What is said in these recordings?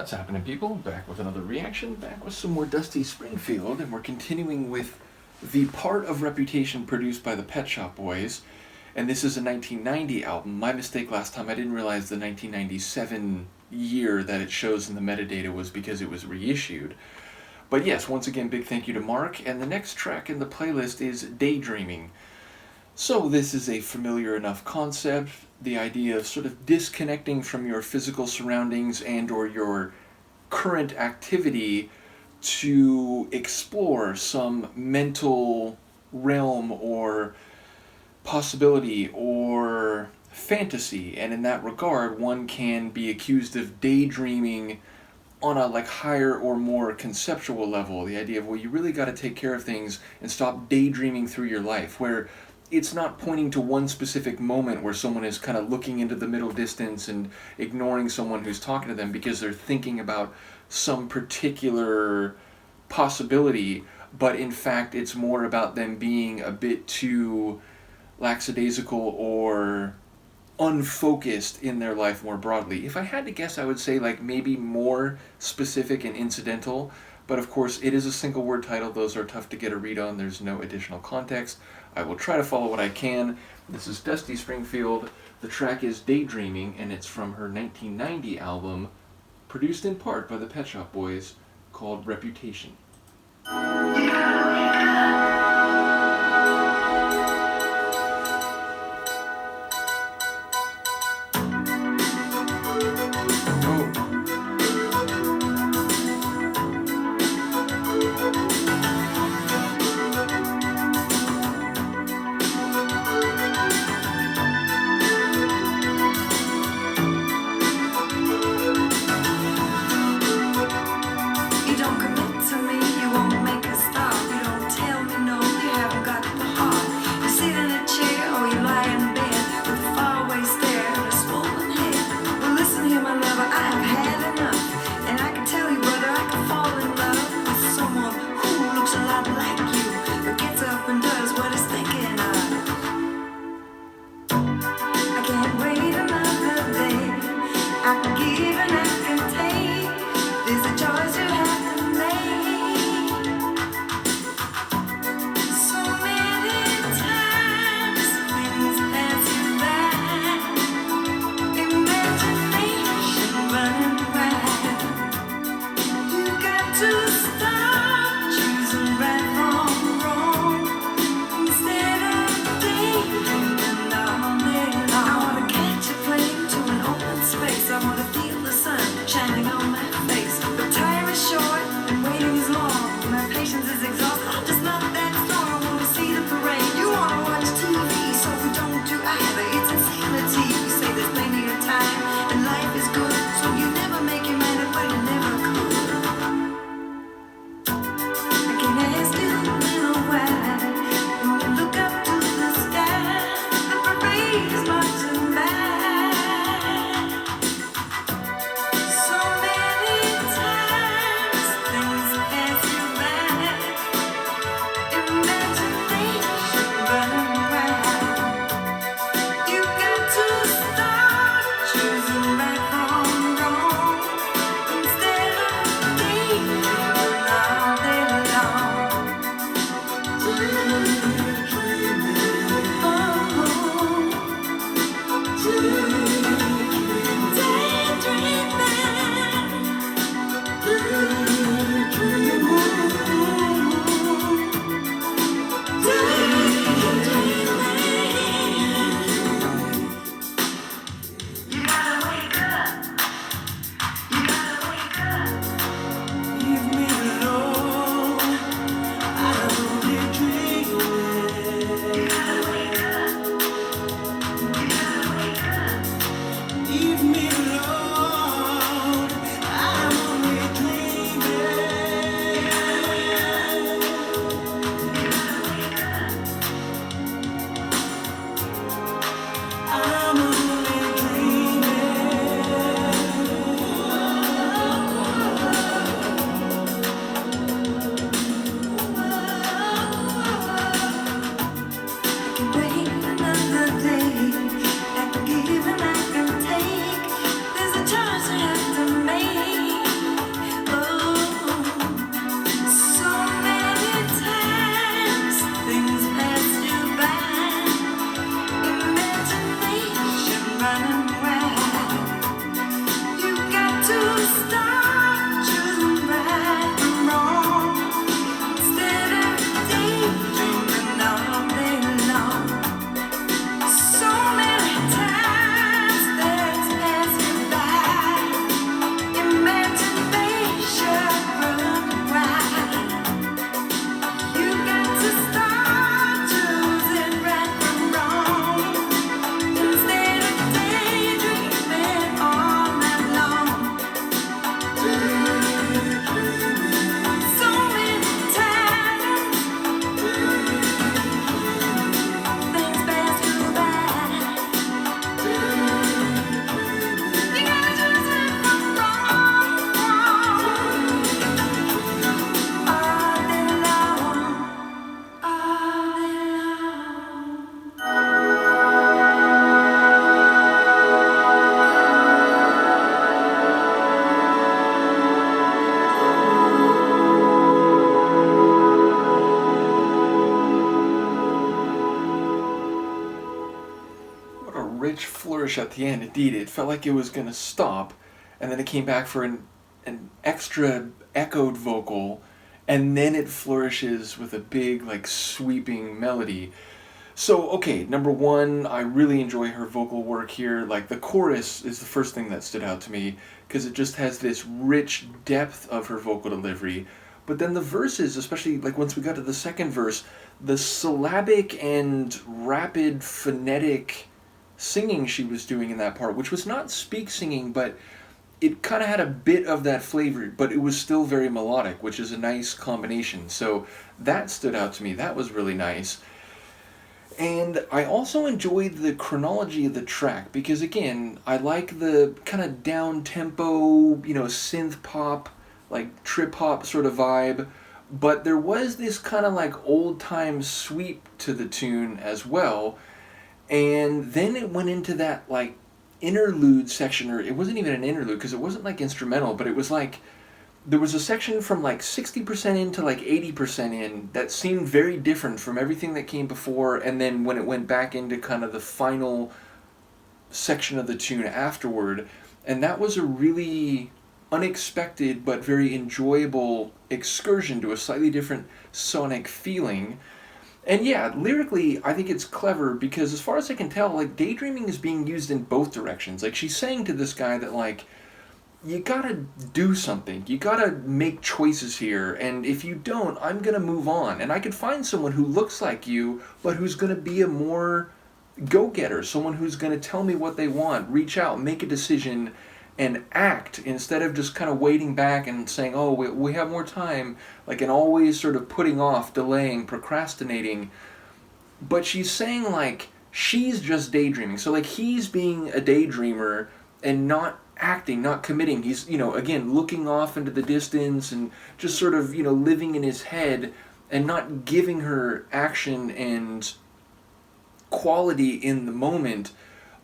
What's happening, people? Back with another reaction, back with some more Dusty Springfield, and we're continuing with the part of Reputation produced by the Pet Shop Boys, and this is a 1990 album. My mistake last time, I didn't realize the 1997 year that it shows in the metadata was because it was reissued. But yes, once again, big thank you to Mark, and the next track in the playlist is Daydreaming. So this is a familiar enough concept, the idea of sort of disconnecting from your physical surroundings and or your current activity to explore some mental realm or possibility or fantasy. And in that regard, one can be accused of daydreaming on a higher or more conceptual level. The idea of, well, you really got to take care of things and stop daydreaming through your life, where it's not pointing to one specific moment where someone is kind of looking into the middle distance and ignoring someone who's talking to them because they're thinking about some particular possibility, but in fact it's more about them being a bit too lackadaisical or unfocused in their life more broadly. If I had to guess, I would say maybe more specific and incidental, but of course it is a single word title. Those are tough to get a read on. There's no additional context. I will try to follow what I can. This is Dusty Springfield. The track is Daydreaming, and it's from her 1990 album, produced in part by the Pet Shop Boys, called Reputation. So many start choosing right from wrong instead of daydreaming all day long. So many times days passing by, imagination running wild. You got to start choosing right from wrong instead of daydreaming all night long. So many times things pass you by. You gotta choose right from wrong all day long, all day long. What a rich flourish at the end. Indeed, it felt like it was going to stop, and then it came back for an extra echoed vocal, and then it flourishes with a big, like, sweeping melody. So, okay, number one, I really enjoy her vocal work here. Like, the chorus is the first thing that stood out to me, because it just has this rich depth of her vocal delivery. But then the verses, especially, like, once we got to the second verse, the syllabic and rapid phonetic singing she was doing in that part, which was not speak singing, but it kind of had a bit of that flavor, but it was still very melodic, which is a nice combination. So that stood out to me. That was really nice. And I also enjoyed the chronology of the track because, again, I like the kind of down-tempo, synth pop, like trip-hop sort of vibe, but there was this kind of like old-time sweep to the tune as well. And then it went into that like interlude section, or it wasn't even an interlude because it wasn't like instrumental, but it was like there was a section from like 60% in to like 80% in that seemed very different from everything that came before, and then when it went back into kind of the final section of the tune afterward, and that was a really unexpected but very enjoyable excursion to a slightly different sonic feeling. And yeah, lyrically, I think it's clever because as far as I can tell, like, daydreaming is being used in both directions. Like, she's saying to this guy that, like, you gotta do something. You gotta make choices here, and if you don't, I'm gonna move on. And I could find someone who looks like you, but who's gonna be a more go-getter, someone who's gonna tell me what they want, reach out, make a decision, and act instead of just kind of waiting back and saying, oh, we have more time, like, and always sort of putting off, delaying, procrastinating. But she's saying, like, she's just daydreaming. So, like, he's being a daydreamer and not acting, not committing. He's, again, looking off into the distance and just sort of, living in his head and not giving her action and quality in the moment.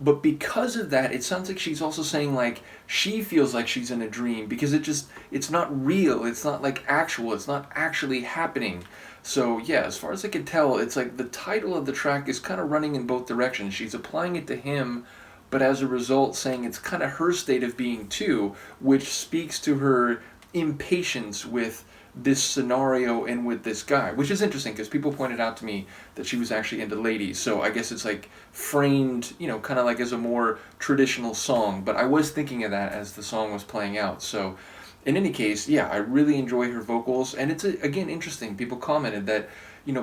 But because of that, it sounds like she's also saying, like, she feels like she's in a dream because it's not real, it's not, like, actual, it's not actually happening. So, yeah, as far as I can tell, it's like the title of the track is kind of running in both directions. She's applying it to him, but as a result saying it's kind of her state of being too, which speaks to her impatience with this scenario and with this guy, which is interesting because people pointed out to me that she was actually into ladies, so I guess it's like framed, kind of like as a more traditional song, but I was thinking of that as the song was playing out. So in any case, yeah, I really enjoy her vocals, and it's, again, interesting. People commented that,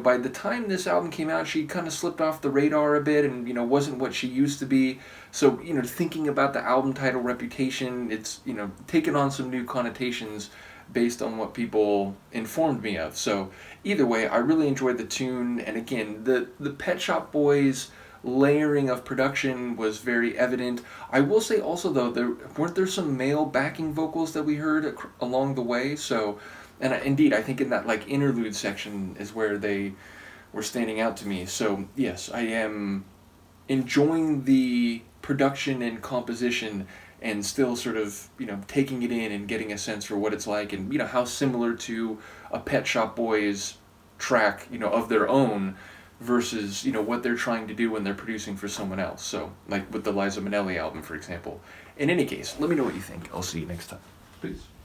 by the time this album came out, she kind of slipped off the radar a bit and, wasn't what she used to be. So, thinking about the album title Reputation, it's, taken on some new connotations based on what people informed me of. So either way, I really enjoyed the tune, and again, the Pet Shop Boys layering of production was very evident. I will say also, though, weren't there some male backing vocals that we heard along the way? So, and indeed, I think in that like interlude section is where they were standing out to me. So yes, I am enjoying the production and composition and still sort of, taking it in and getting a sense for what it's like and, how similar to a Pet Shop Boys track, of their own versus, what they're trying to do when they're producing for someone else. So, like with the Liza Minnelli album, for example. In any case, let me know what you think. I'll see you next time. Peace.